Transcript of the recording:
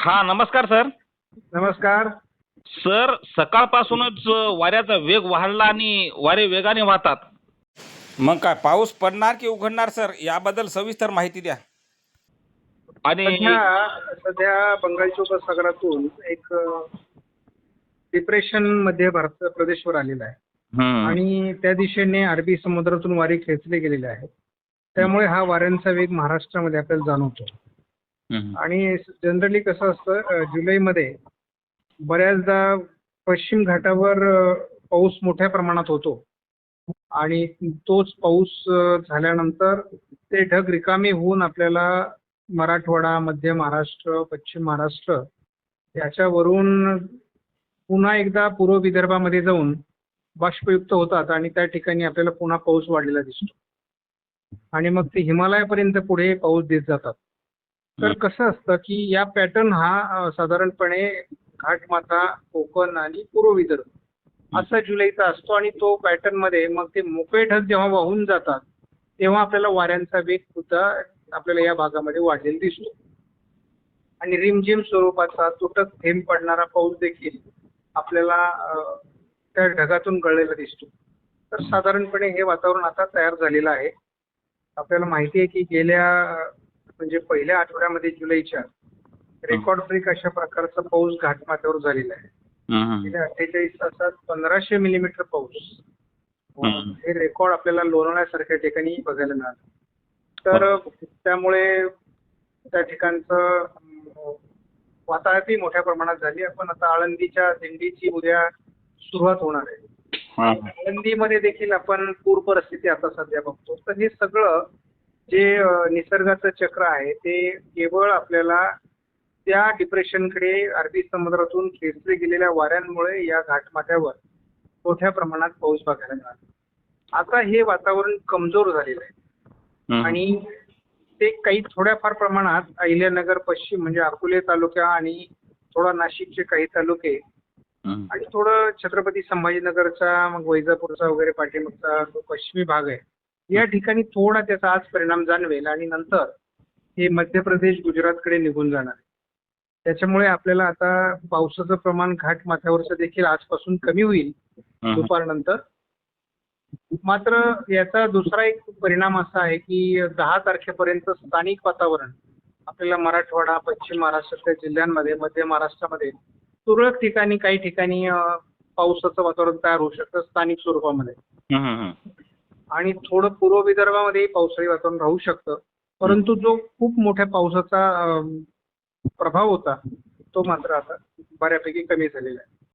हा, नमस्कार सर. नमस्कार. सर, सकाळपासूनच वाऱ्याचा वेग वाढला आणि वारे वेगाने वाहतात. मग काय पाऊस पडणार की उघडणार सर, याबद्दल सविस्तर माहिती द्या. आणि सध्या बंगालच्या उपसागरातून एक डिप्रेशन मध्य भारत प्रदेशवर आलेला आहे आणि त्या दिशेने अरबी समुद्रातून वारे खेचले गेलेले आहेत. त्यामुळे हा वाऱ्यांचा वेग महाराष्ट्रामध्ये आपल्याला जाणवतो. आणि जनरली कसं असतं, जुलैमध्ये बऱ्याचदा पश्चिम घाटावर पाऊस मोठ्या प्रमाणात होतो आणि तोच पाऊस झाल्यानंतर ते ढग रिकामे होऊन आपल्याला मराठवाडा, मध्य महाराष्ट्र, पश्चिम महाराष्ट्र याच्यावरून पुन्हा एकदा पूर्व विदर्भामध्ये जाऊन बाष्पयुक्त होतात आणि त्या ठिकाणी आपल्याला पुन्हा पाऊस वाढलेला दिसतो आणि मग ते हिमालयापर्यंत पुढे पाऊस देत जातात. तर कसं असतं की या पॅटर्न हा साधारणपणे घाटमाथा, कोकण आणि पूर्व विदर्भ असा जुलैचा असतो आणि तो पॅटर्न मध्ये मग ते मोकळे ढग जेव्हा वाहून जातात तेव्हा आपल्याला वाऱ्यांचा वेग सुद्धा आपल्याला या भागामध्ये वाढलेला दिसतो आणि रिमझिम स्वरूपाचा तुटक थेंब पडणारा पाऊस देखील आपल्याला त्या ढगातून गळलेला दिसतो. तर साधारणपणे हे वातावरण आता तयार झालेलं आहे. आपल्याला माहिती आहे की गेल्या म्हणजे पहिल्या आठवड्यामध्ये जुलैच्या रेकॉर्ड ब्रेक अशा प्रकारचा पाऊस घाटमाथ्यावर झालेला आहे. गेल्या 48 तासात 1500 मिलीमीटर पाऊस हे रेकॉर्ड आपल्याला लोणावळ्यासारख्या ठिकाणी बघायला मिळालं. तर त्यामुळे त्या ठिकाणचं वाताहतही मोठ्या प्रमाणात झाली. आपण आता आळंदीच्या दिंडीची उद्या सुरुवात होणार आहे. आळंदीमध्ये देखील आपण पूर परिस्थिती आता सध्या बघतो. तर हे सगळं जे निसर्गाचं चक्र आहे ते केवळ आपल्याला त्या डिप्रेशनकडे अरबी समुद्रातून खेचले गेलेल्या वाऱ्यांमुळे या घाटमाथ्यावर मोठ्या प्रमाणात पाऊस बघायला मिळाला. आता हे वातावरण कमजोर झालेलं आहे आणि ते काही थोड्याफार प्रमाणात अहिल्यानगर पश्चिम म्हणजे अकोले तालुका आणि थोडा नाशिकचे काही तालुके आणि थोडं छत्रपती संभाजीनगरचा, मग वैजापूरचा वगैरे पाठीमागचा जो पश्चिमी भाग आहे या ठिकाणी थोडा त्याचा आज परिणाम जाणवेल आणि नंतर हे मध्य प्रदेश, गुजरातकडे निघून जाणार. त्याच्यामुळे आपल्याला आता पावसाचं प्रमाण घाटमाथ्यावरचं देखील आजपासून कमी होईल दुपारनंतर. मात्र याचा दुसरा एक परिणाम असा आहे की 10 तारखेपर्यंत स्थानिक वातावरण आपल्याला मराठवाडा, पश्चिम महाराष्ट्राच्या जिल्ह्यांमध्ये, मध्य महाराष्ट्रामध्ये तुरळक ठिकाणी काही ठिकाणी पावसाचं वातावरण तयार होऊ शकतं स्थानिक स्वरूपामध्ये आणि थोडं पूर्व विदर्भामध्ये पावसाळी वातावरण राहू शकतं. परंतु जो खूप मोठ्या पावसाचा प्रभाव होता तो मात्र आता बऱ्यापैकी कमी झालेला आहे.